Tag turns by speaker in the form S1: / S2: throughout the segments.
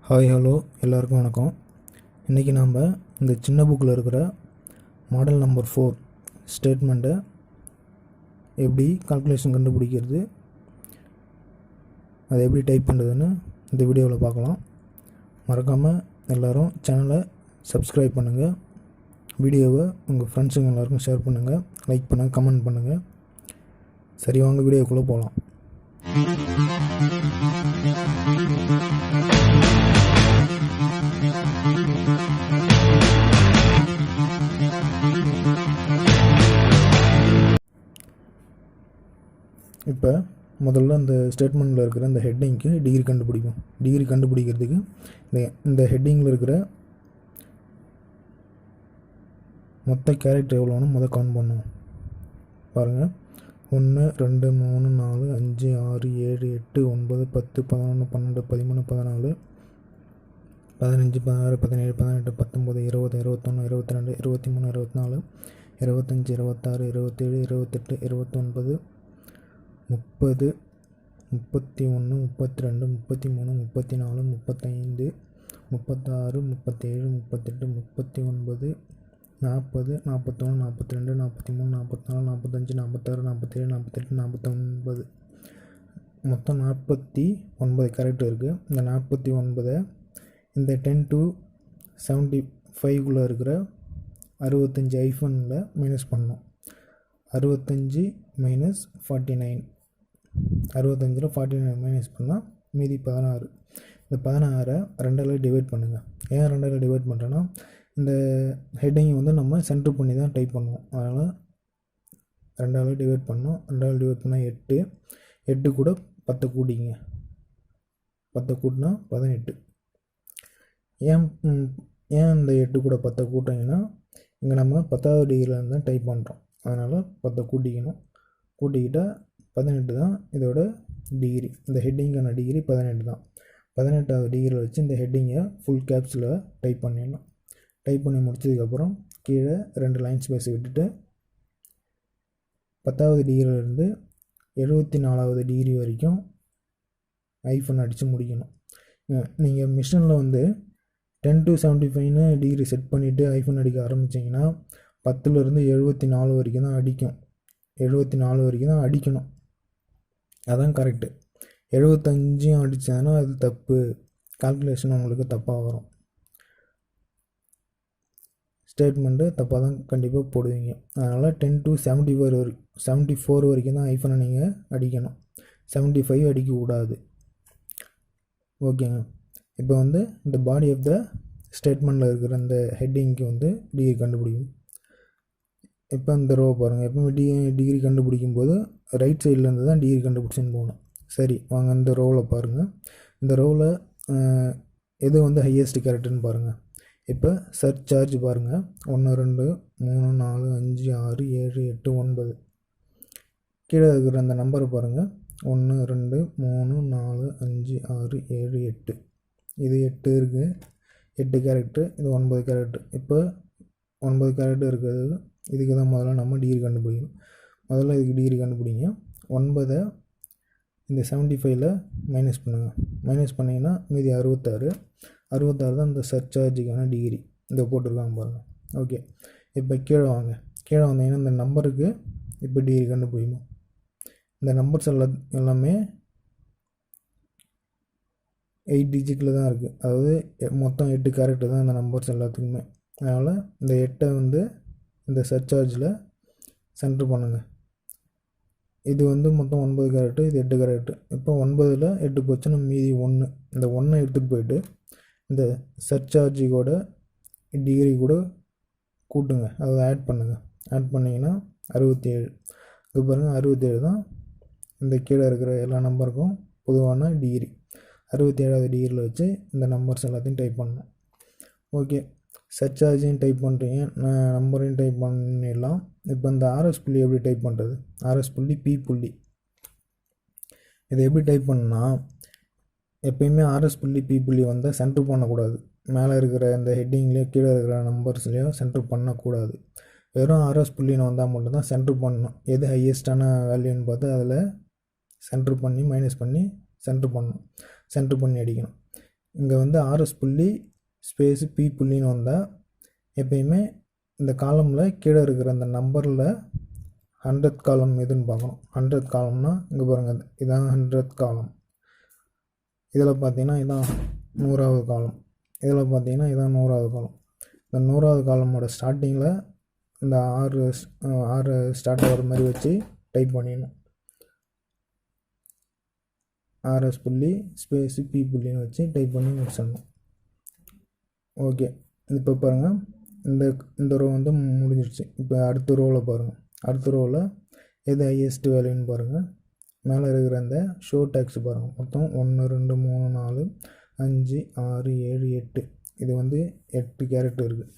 S1: Hi hello எல்லாருக்கும் வணக்கம். இன்றைக்கி நாம் இந்த சின்ன புக்கில் இருக்கிற மாடல் நம்பர் 4 ஸ்டேட்மெண்ட்டை எப்படி கால்குலேஷன் கண்டுபிடிக்கிறது, அதை எப்படி டைப் பண்ணுறதுன்னு இந்த வீடியோவில் பார்க்கலாம். மறக்காமல் எல்லோரும் சேனலை சப்ஸ்கிரைப் பண்ணுங்கள், வீடியோவை உங்கள் ஃப்ரெண்ட்ஸுங்க எல்லாருக்கும் ஷேர் பண்ணுங்கள், லைக் பண்ணுங்கள், கமெண்ட் பண்ணுங்கள். சரி, வாங்க வீடியோக்குள்ளே போகலாம். இப்போ முதல்ல இந்த ஸ்டேட்மெண்ட்டில் இருக்கிற இந்த ஹெட்டிங்க்கு டிகிரி கண்டுபிடிக்கும். டிகிரி கண்டுபிடிக்கிறதுக்கு இந்த ஹெட்டிங்கில் இருக்கிற மொத்த கேரக்டர் எவ்வளோன்னு கவுண்ட் பண்ணுவோம். பாருங்கள், 1 2 3 4 5 6 7 8 9 10 11 12 13 14 15 16 17 18 19 20 21 22 23 24 25 26 27 28 29 30 31 32 33 34 35 36 37 38 39 40 41 42 43 44 45 46 47 48 49 மொத்தம் 49 கேரக்டர் இருக்குது. இந்த 49 இந்த 10 to 75 இருக்கிற 65 ஐஃபனில் மைனஸ் பண்ணோம். 65 மைனஸ் 49, 65 49 மைனஸ் பண்ணால் மீதி 16. இந்த 16 2ஆல் டிவைட் பண்ணுங்கள். ஏன் 2ஆல் டிவைட் பண்ணுறேன்னா, இந்த ஹெட்டிங்கை நம்ம சென்டர் பண்ணி தான் டைப் பண்ணுவோம். அதனால் 2ஆல் டிவைட் பண்ணோம். 2ஆல் டிவைட் பண்ணால் 8, 8 கூட 10 கூட்டிங்க, 10 கூட்டினா 18. ஏன் இந்த 8 கூட 10 கூட்டிங்கன்னா, இங்கே நம்ம 10வது டிகிரியில் தான் டைப் பண்ணுறோம். அதனால் 10 கூட்டிக்கணும். கூட்டிக்கிட்டால் 18 தான் இதோட டிகிரி. இந்த ஹெட்டிங்கான டிகிரி 18 தான். 18வது டிகிரியில் வச்சு இந்த ஹெட்டிங்கை ஃபுல் கேப்ஸில் டைப் பண்ணிடலாம். டைப் பண்ணி முடிச்சதுக்கப்புறம் கீழே 2 லைன் ஸ்பேஸ் விட்டுட்டு 10வது டிகிரியிலேருந்து 74வது டிகிரி வரைக்கும் ஐஃபன் அடித்து முடிக்கணும். நீங்கள் மிஷினில் 10 to 75 டிகிரி செட் பண்ணிவிட்டு ஐஃபன் அடிக்க ஆரம்பிச்சிங்கன்னா 10லேருந்து 74 வரைக்கும் தான் அடிக்கும். 74 வரைக்கும் தான் அடிக்கணும், அதான் கரெக்டு. 75 அடித்ததுன்னா அது தப்பு, கால்குலேஷன் உங்களுக்கு தப்பாக வரும். ஸ்டேட்மெண்ட்டு தப்பாக தான் கண்டிப்பாக போடுவீங்க. அதனால் 10 to 74 வரைக்கும் தான் ஐஃபனை நீங்கள் அடிக்கணும். 75 அடிக்கக்கூடாது. ஓகேங்க. இப்போ இந்த பாடி ஆஃப் த ஸ்டேட்மெண்ட்டில் இருக்கிற அந்த ஹெட்டிங்க்கு டிகிரி கண்டுபிடிக்கும். இப்போ இந்த ரோ பாருங்கள், எப்பவுமே டிகிரி கண்டுபிடிக்கும் போது ரைட் சைட்லேருந்து தான் டிகிரி கண்டுபிடிச்சின்னு போகணும். சரி, வாங்க இந்த ரோவில் பாருங்கள். இந்த ரோவில் எது ஹையஸ்ட் கேரக்டர்னு பாருங்கள். இப்போ சர்ச் சார்ஜ் பாருங்கள், 1 2 3 4 5 6 7 8 9. கீழே இருக்கிற அந்த நம்பரை பாருங்கள், 1 2 3 4 5 6 7 8. இது 8 இருக்குது, 8 கேரக்டர். இது 9 கேரக்டர். இப்போ 9 கேரக்டர் இருக்கிறது. இதுக்கு தான் முதல்ல நம்ம டிகிரி கண்டுபிடிக்கணும். முதல்ல இதுக்கு டிகிரி கண்டுபிடிங்க. 9 இந்த 75ல் மைனஸ் பண்ணுங்கள். மைனஸ் பண்ணிங்கன்னா மீதி 66. 66 தான் இந்த சர்ச் சார்ஜுக்கான டிகிரி. இந்த போட்டிருக்காங்க பாருங்கள். ஓகே, இப்போ கீழே வாங்க. கீழே வந்தீங்கன்னா இந்த நம்பருக்கு இப்போ டிகிரி கண்டுபிடிக்கணும். இந்த நம்பர்ஸ் எல்லாமே 8 டிஜிட்டில் தான் இருக்குது. அதாவது மொத்தம் 8 கேரக்டர் தான் இந்த நம்பர்ஸ் எல்லாத்துக்குமே. அதனால் இந்த 8 இந்த சர்ச் சார்ஜில் சென்டர் பண்ணுங்கள். இது மொத்தம் 9 கேரக்டர், இது 8 கேரக்டர். இப்போ 9ல் 8 போச்சுன்னா மீதி 1. இந்த 1 எடுத்துகிட்டு போயிட்டு இந்த சர்ச் சார்ஜிக்கோட டிகிரி கூட கூட்டுங்க, அதை ஆட் பண்ணுங்கள். ஆட் பண்ணிங்கன்னா 67. இது பாருங்கள், 67 தான் இந்த கீழே இருக்கிற எல்லா நம்பருக்கும் பொதுவான டிகிரி. 67வது டிகிரியில் வச்சு இந்த நம்பர்ஸ் எல்லாத்தையும் டைப் பண்ணணும். ஓகே, சர்ச் சார்ஜையும் டைப் பண்ணுறீங்க, நம்பரையும் டைப் பண்ணிடலாம். இப்போ இந்த ஆர்எஸ் புள்ளி எப்படி டைப் பண்ணுறது? ஆர்எஸ் புள்ளி பி புள்ளி இதை எப்படி டைப் பண்ணால், எப்பயுமே ஆர்எஸ் புள்ளி பி புள்ளி சென்டர் பண்ணக்கூடாது. மேலே இருக்கிற இந்த ஹெட்டிங்லேயோ கீழே இருக்கிற நம்பர்ஸ்லேயோ சென்டர் பண்ணக்கூடாது. வெறும் ஆர்எஸ் புள்ளின்னு வந்தால் மட்டும்தான் சென்டர் பண்ணணும். எது ஹையஸ்டான வேல்யூன்னு பார்த்து அதில் சென்டர் பண்ணி மைனஸ் பண்ணி சென்டர் பண்ணணும். சென்டர் பண்ணி அடிக்கணும். இங்கே வந்து ஆர்எஸ் புள்ளி ஸ்பேஸு பி புள்ளின்னு வந்தால் எப்பயுமே இந்த காலமில் கீழே இருக்கிற அந்த நம்பரில் 100th காலம் எதுன்னு பார்க்கணும். 100th காலம்னா இங்கே பாருங்கள், இதான் 100th காலம். இதில் பார்த்தீங்கன்னா இதான் 100வது காலம். இதில் பார்த்தீங்கன்னா இதான் 100வது காலம். இந்த 100வது காலமோட ஸ்டார்டிங்கில் இந்த ஆறு ஸ்டார்ட் ஆகிற மாதிரி வச்சு டைப் பண்ணிடணும். ஆர்எஸ் புள்ளி ஸ்பேஸு பி புள்ளின்னு வச்சு டைப் பண்ணி முடிச்சிடணும். ஓகே, இப்போ பாருங்கள், இந்த ரோ வந்து முடிஞ்சிடுச்சு. இப்போ அடுத்த ரோவில் பாருங்கள், அடுத்த ரோவில் எது ஹையஸ்ட் வேல்யூன்னு பாருங்கள். மேலே இருக்கிற அந்த ஷோ டேக்ஸ் பாருங்கள். மொத்தம் 1 2 3 4 5 6 7 8. இது வந்து 8 கேரக்டர் இருக்குது.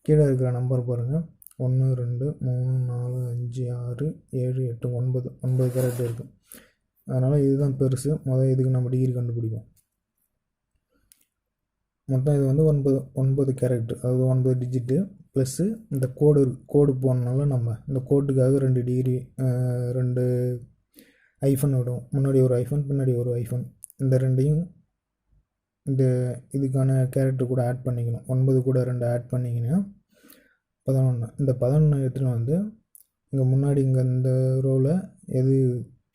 S1: கீழே இருக்கிற நம்பர் பாருங்கள், 1 2 3 4 5 6 7 8 9 கேரக்டர் இருக்குது. அதனால் இதுதான் பெருசு. இதுக்கு நம்ம டிகிரி கண்டுபிடிப்போம். மொத்தம் இது வந்து 9 கேரக்டர், அதாவது 9 டிஜிட்டு ப்ளஸ்ஸு இந்த கோடு போனனால நம்ம இந்த கோட்டுக்காக 2 டிகிரி 2 ஐஃபன் விடும். முன்னாடி ஒரு ஐஃபன், பின்னாடி ஒரு ஐஃபன். இந்த ரெண்டையும் இதுக்கான கேரக்டர் கூட ஆட் பண்ணிக்கணும். 9 கூட 2 ஆட் பண்ணிங்கன்னா 11. இந்த 11 எடுத்துகிட்டு வந்து இங்கே முன்னாடி இங்கே இந்த ரோவில் எது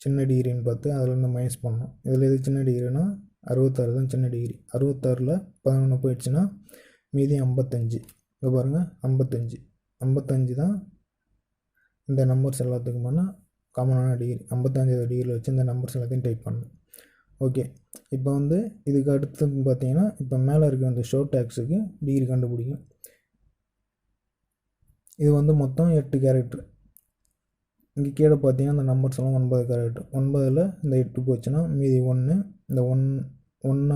S1: சின்ன டிகிரின்னு பார்த்து அதில் மைனஸ் பண்ணணும். இதில் எது சின்ன டிகிரினா 66 தான் சின்ன டிகிரி. 66ல் 11 போயிடுச்சுன்னா மீதி 55. இங்கே பாருங்கள், 55 தான் இந்த நம்பர்ஸ் எல்லாத்துக்குமான காமனான டிகிரி. 55 டிகிரியில் வச்சு இந்த நம்பர்ஸ் எல்லாத்தையும் டைப் பண்ணணும். ஓகே, இப்போ வந்து இதுக்கு அடுத்து பார்த்தீங்கன்னா இப்போ மேலே இருக்கிற அந்த ஷோ டேக்ஸுக்கு டிகிரி கண்டுபிடிக்கும். இது வந்து மொத்தம் 8 கேரக்டர். இங்கே கீழே பார்த்தீங்கன்னா இந்த நம்பர்ஸ் எல்லாம் 9 கேரக்டர். 9ல் இந்த 8 போச்சுன்னா மீதி 1. இந்த 1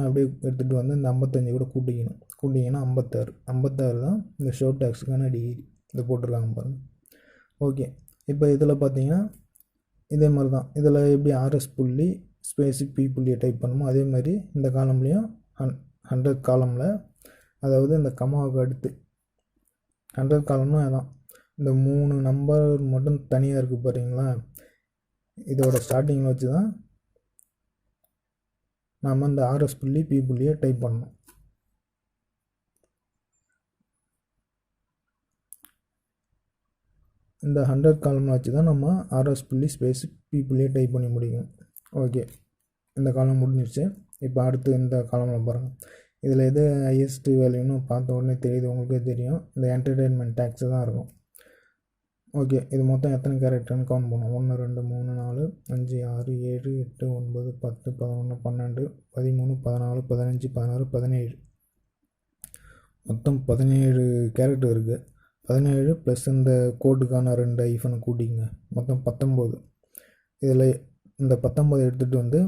S1: அப்படியே எடுத்துகிட்டு வந்து இந்த 55 கூட கூட்டிங்கன்னா 56 தான் இந்த ஷோ டேக்ஸுக்கான டிகிரி. இதை போட்டிருக்காங்க பாருங்கள். ஓகே, இப்போ இதில் பார்த்தீங்கன்னா இதே மாதிரி தான். இதில் எப்படி ஆர்எஸ் புள்ளி ஸ்பேஸு பி புள்ளியை டைப் பண்ணுமோ அதே மாதிரி இந்த காலம்லேயும் 100 காலமில், அதாவது இந்த கமாவுக்கு அடுத்து 100 காலம்னா அதான் இந்த 3 நம்பர் மட்டும் தனியாக இருக்குது பாருங்களா. இதோட ஸ்டார்டிங்கில் வச்சு தான் நாம் இந்த ஆர்எஸ் புள்ளி பி புள்ளியை டைப் பண்ணணும். இந்த 100 காலமில் வச்சு தான் நம்ம ஆர்எஸ் புள்ளி ஸ்பேஸ் பி புள்ளியை டைப் பண்ணி முடியும். ஓகே, இந்த காலம் முடிஞ்சிடுச்சு. இப்போ அடுத்து இந்த காலமில் பாருங்கள். இதில் எது ஹையஸ்ட் வேல்யூன்னு பார்த்த உடனே தெரியுது, உங்களுக்கே தெரியும். இந்த என்டர்டெயின்மெண்ட் டேக்ஸு தான் இருக்கும். ஓகே, இது மொத்தம் எத்தனை கேரக்டர்னு கவுண்ட் பண்ணுவோம். 1 2 3 4 5 6 7 8 9 10 11 12 13 14 15 16 17. மொத்தம் 17 கேரக்டர் இருக்குது. 17 ப்ளஸ் இந்த கோட்டுக்கான 2 ஐஃபனை கூட்டிங்க, மொத்தம் 19. இதில் இந்த 19 எடுத்துகிட்டு வந்து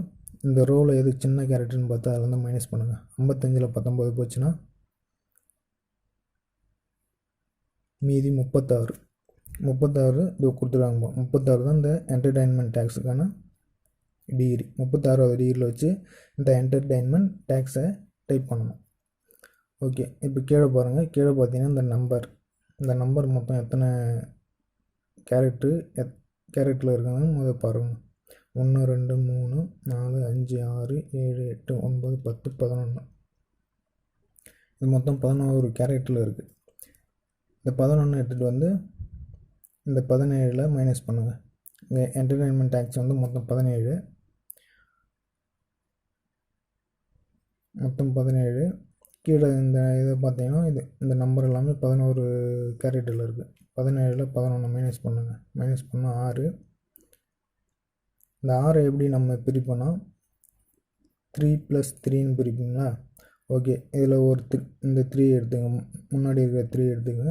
S1: இந்த ரோவில் எது சின்ன கேரக்டர்னு பார்த்தா அதில் வந்து மைனஸ் பண்ணுங்கள். 55ல் 19 போச்சுன்னா மீதி 36 இது கொடுத்துருவாங்க. 36 தான் இந்த என்டர்டெயின்மெண்ட் டேக்ஸுக்கான டிகிரி. 36வது டிகிரியில் வச்சு இந்த என்டர்டெயின்மெண்ட் டேக்ஸை டைப் பண்ணணும். ஓகே, இப்போ கீழே பாருங்கள். கீழே பார்த்தீங்கன்னா இந்த நம்பர் மொத்தம் எத்தனை கேரக்டரில் இருக்குதுன்னு முதல்ல பாருங்கள். 1 2 3 4 5 6 7 8 9 10 11. இது மொத்தம் 11 கேரக்டரில் இருக்குது. இந்த 11 எடுத்துகிட்டு வந்து இந்த 17ல் மைனஸ் பண்ணுங்கள். இந்த என்டர்டெயின்மெண்ட் டேக்ஸ் வந்து மொத்தம் 17. கீழே இந்த இதை பார்த்தீங்கன்னா இந்த நம்பர் எல்லாமே 11 கேரக்டரில் இருக்குது. 17ல் 11 மைனஸ் பண்ணுங்கள். மைனஸ் பண்ணால் 6. இந்த 6 எப்படி நம்ம பிரிப்போன்னா 3 + 3ன்னு பிரிப்பீங்களா. ஓகே, இதில் இந்த 3 எடுத்துங்க, முன்னாடி இருக்கிற 3 எடுத்துங்க.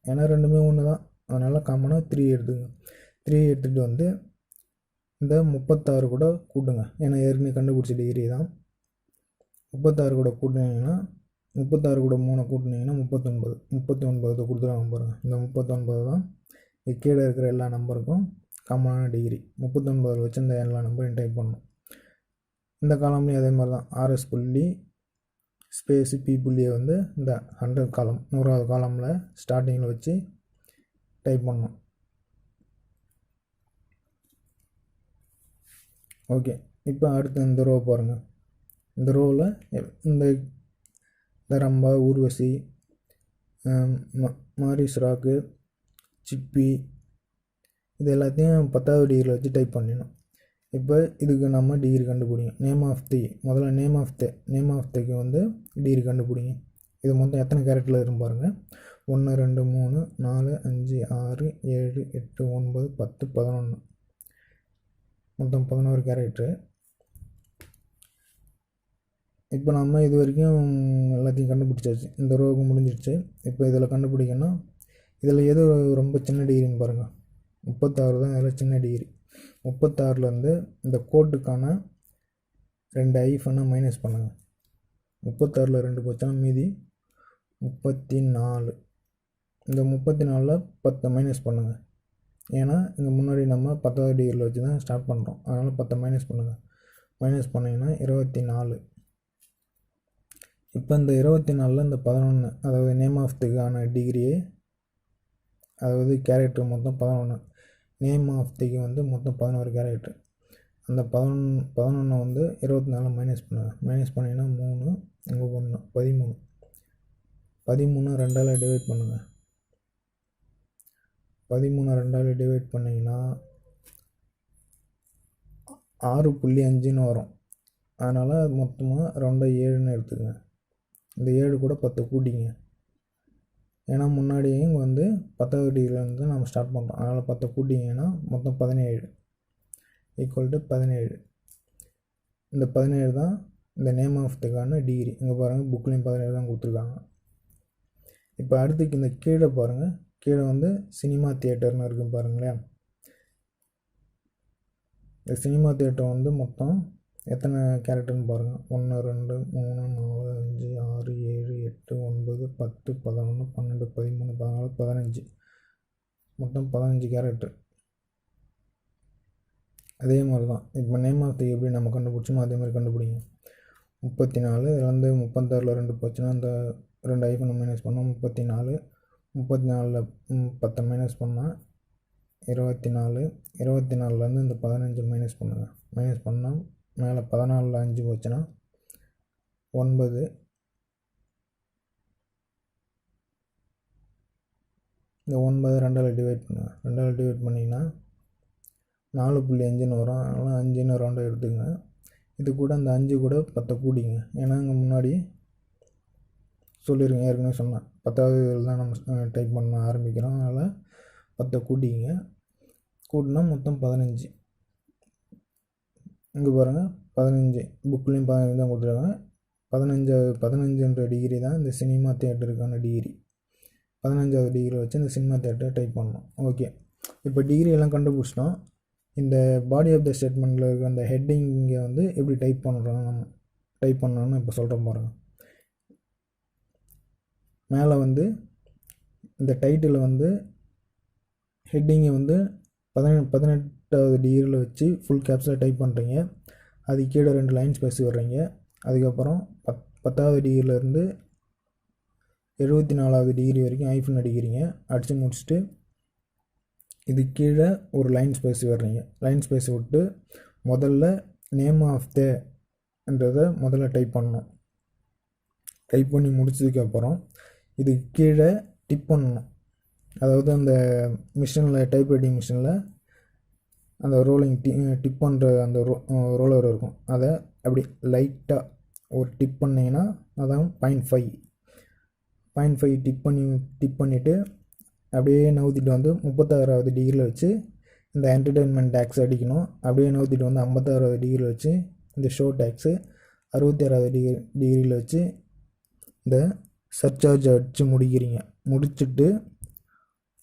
S1: ஏன்னா ரெண்டுமே ஒன்று தான், அதனால் காமனாக 3 எடுத்துங்க. 3 எடுத்துகிட்டு வந்து இந்த 36 கூட கூட்டுங்க. ஏன்னா ஏற்கனவே கண்டுபிடிச்ச டிகிரி தான். 36 கூட கூட்டினீங்கன்னா 36 கூட 3 கூட்டினீங்கன்னா 39 கொடுத்துருவாங்க பாருங்கள். இந்த 39 தான் கீழே இருக்கிற எல்லா நம்பருக்கும் காமனான டிகிரி. 39 வச்சு இந்த எல்லா நம்பரையும் டைப் பண்ணணும். இந்த காலம்லேயும் அதே மாதிரி தான். ஆர்எஸ் புள்ளி ஸ்பேஸு பி புள்ளியை வந்து இந்த 100 காலம் 100வது காலமில் ஸ்டார்டிங்கில் வச்சு டைப் பண்ணணும். ஓகே, இப்போ அடுத்து இந்த ரோ பாருங்கள். இந்த ரோவில் இந்த தரம்பா, ஊர்வசி, மாரிஸ் ராக்கு, சிப்பி இது எல்லாத்தையும் 10வது டிகிரியில் வச்சு டைப் பண்ணிடணும். இப்போ இதுக்கு நம்ம டிகிரி கண்டுபிடிங்க. முதல்ல நேம் ஆஃப் திக்கு வந்து டிகிரி கண்டுபிடிங்க. இது மொத்தம் எத்தனை கேரக்டரில் இருக்கும் பாருங்கள். 1 2 3 4 5 6 7 8 9 10 11 மொத்தம் 11 கேரக்டரு. இப்போ நம்ம இது வரைக்கும் எல்லாத்தையும் கண்டுபிடிச்சாச்சு. இந்த ரோவுக்கு முடிஞ்சிடுச்சு. இப்போ இதில் கண்டுபிடிக்கணும். இதில் எது ரொம்ப சின்ன டிகிரின்னு பாருங்கள். 36 தான் இதில் சின்ன டிகிரி. 36லேருந்து இந்த கோட்டுக்கான 2 ஐஃபனை மைனஸ் பண்ணுங்கள். 36ல் 2 போச்சுன்னா மீதி 34. இந்த 34ல் 10 மைனஸ் பண்ணுங்கள். ஏன்னா இங்கே முன்னாடி நம்ம 10வது டிகிரியில் வச்சு தான் ஸ்டார்ட் பண்ணுறோம். அதனால் 10 மைனஸ் பண்ணுங்கள். மைனஸ் பண்ணிங்கன்னா 24. இப்போ இந்த 24ல் இந்த 11, அதாவது நேம் ஆஃப் திக்கான டிகிரியே, அதாவது கேரக்டர் மொத்தம் 11. நேம் ஆஃப் திக்கு வந்து மொத்தம் 11 கேரக்டர். அந்த 11 வந்து 24 மைனஸ் பண்ணுங்கள். மைனஸ் பண்ணிங்கன்னா 3, இங்கே 1, 13. 13 2ஆல் டிவைட் பண்ணுங்கள். 13 2ஆல் டிவைட் பண்ணிங்கன்னா 6.5ன்னு வரும். அதனால் மொத்தமாக 2 7ன்னு எடுத்துக்கங்க. இந்த 7 கூட 10 கூட்டிங்க. ஏன்னா முன்னாடியே இங்கே வந்து 10வது டிகிரிலேருந்து நம்ம ஸ்டார்ட் பண்ணுறோம். அதனால் 10 கூட்டிங்கன்னா மொத்தம் 17 ஈக்குவல் டு 17. இந்த 17 தான் இந்த நேம் ஆஃப் திக்கான டிகிரி. இங்கே பாருங்கள், புக்லேயும் 17 தான் கொடுத்துருக்காங்க. இப்போ அடுத்துக்கு இந்த கீழே பாருங்கள். கீழே வந்து சினிமா தியேட்டர்னு இருக்குது பாருங்களேன். இந்த சினிமா தியேட்டர் வந்து மொத்தம் எத்தனை கேரக்டர்னு பாருங்கள். 1 2 3 4 5 6 7 8 9 10 11 12 13 14 15 மொத்தம் 15 கேரக்டர். அதே மாதிரி தான் இப்போ நேம் ஆஃப் தி எப்படி நம்ம கண்டுபிடிச்சோமோ அதே மாதிரி கண்டுபிடிங்க. 34 இதில் வந்து 36ல் 2 போச்சுன்னா அந்த 2 ஐஃபனை மைனஸ் பண்ணோம். 34 34ல் 10 மைனஸ் பண்ணால் 24. 24லேருந்து இந்த 15 மைனஸ் பண்ணுங்கள். மைனஸ் பண்ணால் மேலே 14ல் 5 போச்சுன்னா 9. இந்த 9 2ஆல் டிவைட் பண்ணுங்கள். 2ஆல் டிவைட் பண்ணிங்கன்னா 4.5ன்னு வரும். அதனால் 5ன்னு ரவுண்டாக எடுத்துக்கங்க. இது கூட அந்த 5 கூட 10 கூட்டிங்க. ஏன்னா இங்கே முன்னாடி சொல்லிடுங்க, ஏற்கனவே சொன்னேன் 10வது இதில் தான் நம்ம டைப் பண்ண ஆரம்பிக்கிறோம். அதனால் 10 கூட்டிங்க. கூட்டினா மொத்தம் 15. இங்கே பாருங்கள் 15. புக்லேயும் 15 தான் கொடுத்துருக்காங்க. 15 டிகிரி தான் இந்த சினிமா தியேட்டருக்கான டிகிரி. 15வது டிகிரி வச்சு இந்த சினிமா தியேட்டரை டைப் பண்ணணும். ஓகே, இப்போ டிகிரி எல்லாம் கண்டுபிடிச்சிட்டோம். இந்த பாடி ஆஃப் த ஸ்டேட்மெண்ட்டில் இருக்க அந்த ஹெட்டிங்கை வந்து எப்படி டைப் பண்ணணும்னு இப்போ சொல்கிறேன் பாருங்கள். மேலே வந்து இந்த டைட்டில் வந்து ஹெட்டிங்கை வந்து 18வது டிகிரியில் வச்சு ஃபுல் கேப்ஸில் டைப் பண்ணுறீங்க. அது கீழே 2 லைன் ஸ்பேஸ் வர்றீங்க. அதுக்கப்புறம் 10வது டிகிரிலேருந்து 74வது டிகிரி வரைக்கும் ஐஃபன் அடிக்கிறீங்க. அடித்து முடிச்சுட்டு இது கீழே ஒரு லைன் ஸ்பேஸ் வர்றீங்க. லைன் ஸ்பேஸ் விட்டு முதல்ல நேம் ஆஃப் தேன்றதை முதல்ல டைப் பண்ணணும். டைப் பண்ணி முடிச்சதுக்கப்புறம் இது கீழே டிப் பண்ணணும். அதாவது அந்த மிஷினில், டைப்ரைட்டிங் மிஷினில் அந்த ரோலிங் டிப் பண்ணுற அந்த ரோலர் இருக்கும். அதை அப்படி லைட்டாக ஒரு டிப் பண்ணிங்கன்னா அதான் 0.5 டிப் பண்ணிவிட்டு அப்படியே நவுத்திட்டு வந்து 36வது டிகிரியில் வச்சு இந்த என்டர்டெயின்மெண்ட் டேக்ஸ் அடிக்கணும். அப்படியே நவுத்திட்டு வந்து 56வது டிகிரியில் வச்சு இந்த ஷோ டேக்ஸு, 66வது டிகிரியில் வச்சு இந்த சர்சார்ஜ் அடித்து முடிக்கிறீங்க. முடிச்சுட்டு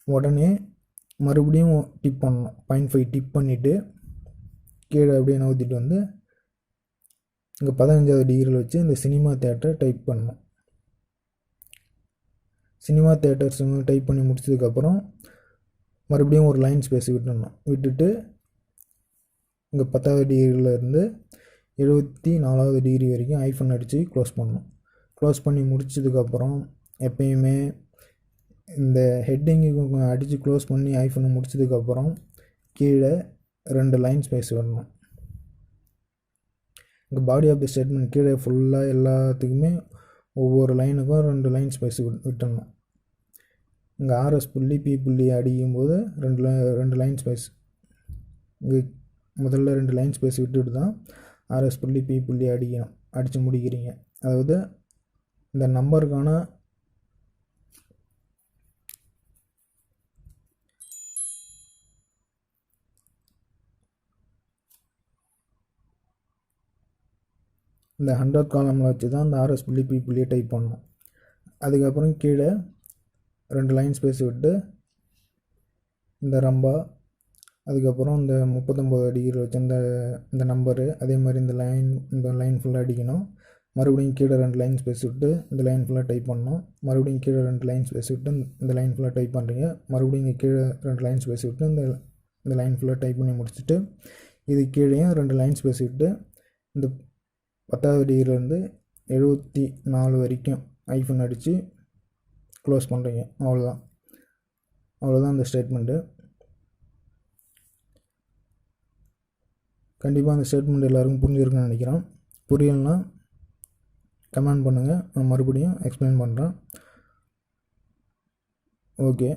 S1: உடனே மறுபடியும் டிப் பண்ணணும். 0.5 டிப் பண்ணிவிட்டு கீழே அப்படியே நவுத்திட்டு வந்து இங்கே 15வது டிகிரியில் வச்சு இந்த சினிமா தியேட்டர் டைப் பண்ணணும். சினிமா தியேட்டர்ஸ் டைப் பண்ணி முடிச்சதுக்கப்புறம் மறுபடியும் ஒரு லைன் ஸ்பேஸ் விட்டுட்டு இங்கே 10வது டிகிரியிலேருந்து 74வது டிகிரி வரைக்கும் ஐஃபன் அடித்து க்ளோஸ் பண்ணணும். க்ளோஸ் பண்ணி முடிச்சதுக்கப்புறம் எப்பயுமே இந்த ஹெட்டிங்கு அடித்து க்ளோஸ் பண்ணி ஐஃபனை முடிச்சதுக்கப்புறம் கீழே 2 லைன் ஸ்பேஸ் வரணும். இங்கே பாடி ஆஃப் தி ஸ்டேட்மெண்ட் கீழே ஃபுல்லாக எல்லாத்துக்குமே ஒவ்வொரு லைனுக்கும் 2 லைன் ஸ்பேஸ் விட்டுடணும். இங்கே ஆர்எஸ் புள்ளி பி புள்ளி அடிக்கும்போது 2 லைன் ஸ்பேஸ், இங்கே முதல்ல 2 லைன் ஸ்பேஸ் விட்டுட்டு தான் ஆர்எஸ் புள்ளி பி புள்ளி அடிக்கணும், அடித்து முடிக்கிறீங்க. அதாவது இந்த நம்பருக்கான இந்த 100th காலமில் வச்சு தான் இந்த ஆர்எஸ் புள்ளி பி புள்ளியை டைப் பண்ணணும். அதுக்கப்புறம் கீழே 2 லைன் ஸ்பேஸ் விட்டு இந்த ரம்பா, அதுக்கப்புறம் இந்த 39 டிகிரி வச்சு இந்த நம்பரு, அதே மாதிரி இந்த லைன் ஃபுல்லாக அடிக்கணும். மறுபடியும் கீழே 2 லைன் ஸ்பேஸ் விட்டு இந்த லைன் ஃபுல்லாக டைப் பண்ணணும். மறுபடியும் கீழே 2 லைன் ஸ்பேஸ் விட்டு இந்த லைன் ஃபுல்லாக டைப் பண்ணுறீங்க. மறுபடியும் இங்கே கீழே 2 லைன் ஸ்பேஸ் விட்டு இந்த லைன் ஃபுல்லாக டைப் பண்ணி முடிச்சுட்டு, இது கீழேயும் 2 லைன் ஸ்பேஸ் விட்டு இந்த 10வது டிகிரிலேருந்து 74 வரைக்கும் ஐஃபன் அடித்து க்ளோஸ் பண்ணுறீங்க. அவ்வளோதான் இந்த ஸ்டேட்மெண்ட்டு. கண்டிப்பாக அந்த ஸ்டேட்மெண்ட் எல்லாருக்கும் புரிஞ்சிருக்குன்னு நினைக்கிறேன். புரியலைன்னா கமெண்ட் பண்ணுங்கள், நான் மறுபடியும் எக்ஸ்பிளைன் பண்ணுறேன். ஓகே,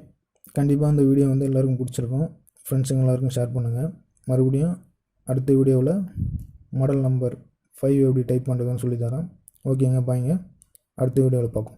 S1: கண்டிப்பாக இந்த வீடியோ வந்து எல்லாருக்கும் பிடிச்சிருக்கும். ஃப்ரெண்ட்ஸுங்க எல்லாருக்கும் ஷேர் பண்ணுங்கள். மறுபடியும் அடுத்த வீடியோவில் மாடல் நம்பர் 5 எப்படி டைப் பண்ணுறதுன்னு சொல்லித்தரேன். ஓகேங்க, பாய்ங்க. அடுத்த வீடியோவில் பார்ப்போம்.